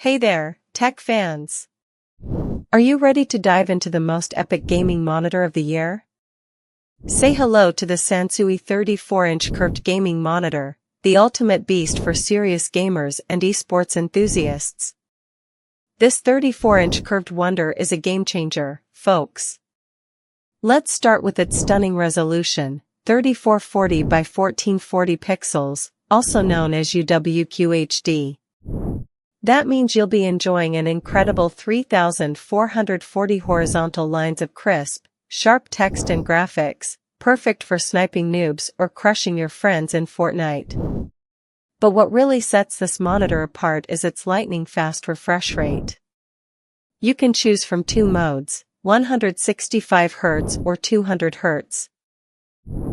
Hey there, tech fans! Are you ready to dive into the most epic gaming monitor of the year? Say hello to the SANSUI 34-inch curved gaming monitor, the ultimate beast for serious gamers and esports enthusiasts. This 34-inch curved wonder is a game-changer, folks. Let's start with its stunning resolution, 3440 by 1440 pixels, also known as UWQHD. That means you'll be enjoying an incredible 3,440 horizontal lines of crisp, sharp text and graphics, perfect for sniping noobs or crushing your friends in Fortnite. But what really sets this monitor apart is its lightning-fast refresh rate. You can choose from two modes, 165 Hz or 200 Hz.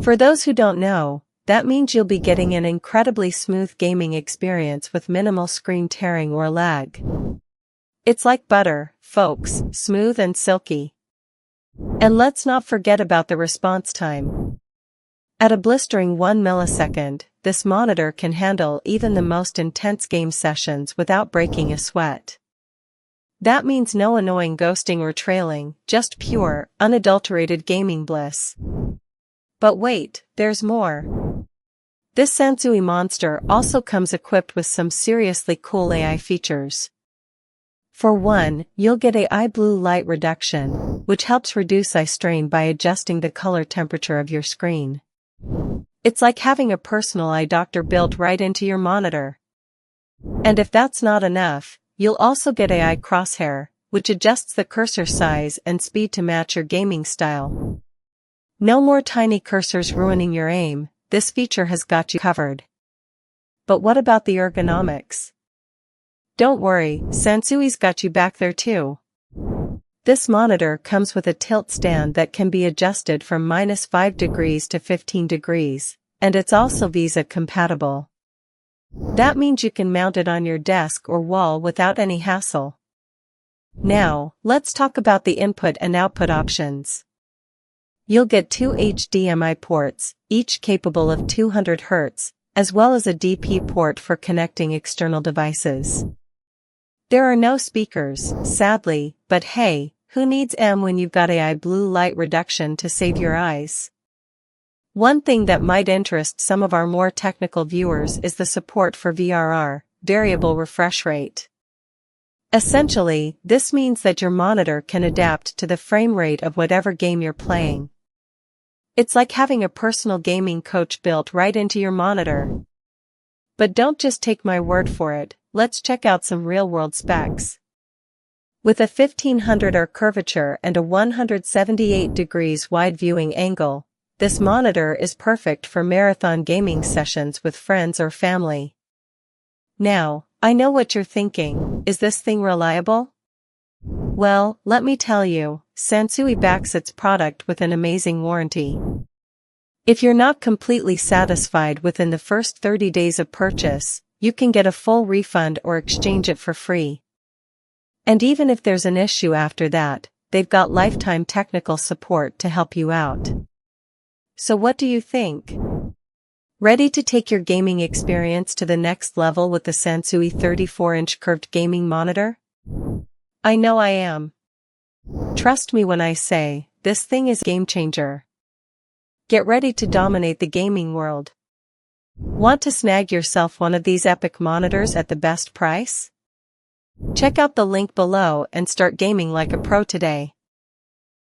For those who don't know, that means you'll be getting an incredibly smooth gaming experience with minimal screen tearing or lag. It's like butter, folks, smooth and silky. And let's not forget about the response time. At a blistering 1 millisecond, this monitor can handle even the most intense game sessions without breaking a sweat. That means no annoying ghosting or trailing, just pure, unadulterated gaming bliss. But wait, there's more. This SANSUI monster also comes equipped with some seriously cool AI features. For one, you'll get AI blue light reduction, which helps reduce eye strain by adjusting the color temperature of your screen. It's like having a personal eye doctor built right into your monitor. And if that's not enough, you'll also get AI Crosshair, which adjusts the cursor size and speed to match your gaming style. No more tiny cursors ruining your aim. This feature has got you covered. But what about the ergonomics? Don't worry, SANSUI's got you back there too. This monitor comes with a tilt stand that can be adjusted from -5 degrees to 15 degrees, and it's also Visa compatible. That means you can mount it on your desk or wall without any hassle. Now, let's talk about the input and output options. You'll get two HDMI ports, each capable of 200 Hz, as well as a DP port for connecting external devices. There are no speakers, sadly, but hey, who needs M when you've got AI blue light reduction to save your eyes? One thing that might interest some of our more technical viewers is the support for VRR, variable refresh rate. Essentially, this means that your monitor can adapt to the frame rate of whatever game you're playing. It's like having a personal gaming coach built right into your monitor. But don't just take my word for it, let's check out some real-world specs. With a 1500 curvature and a 178 degrees wide viewing angle, this monitor is perfect for marathon gaming sessions with friends or family. Now, I know what you're thinking, is this thing reliable? Well, let me tell you, SANSUI backs its product with an amazing warranty. If you're not completely satisfied within the first 30 days of purchase, you can get a full refund or exchange it for free. And even if there's an issue after that, they've got lifetime technical support to help you out. So what do you think? Ready to take your gaming experience to the next level with the SANSUI 34-inch curved gaming monitor? I know I am. Trust me when I say, this thing is a game changer. Get ready to dominate the gaming world. Want to snag yourself one of these epic monitors at the best price? Check out the link below and start gaming like a pro today.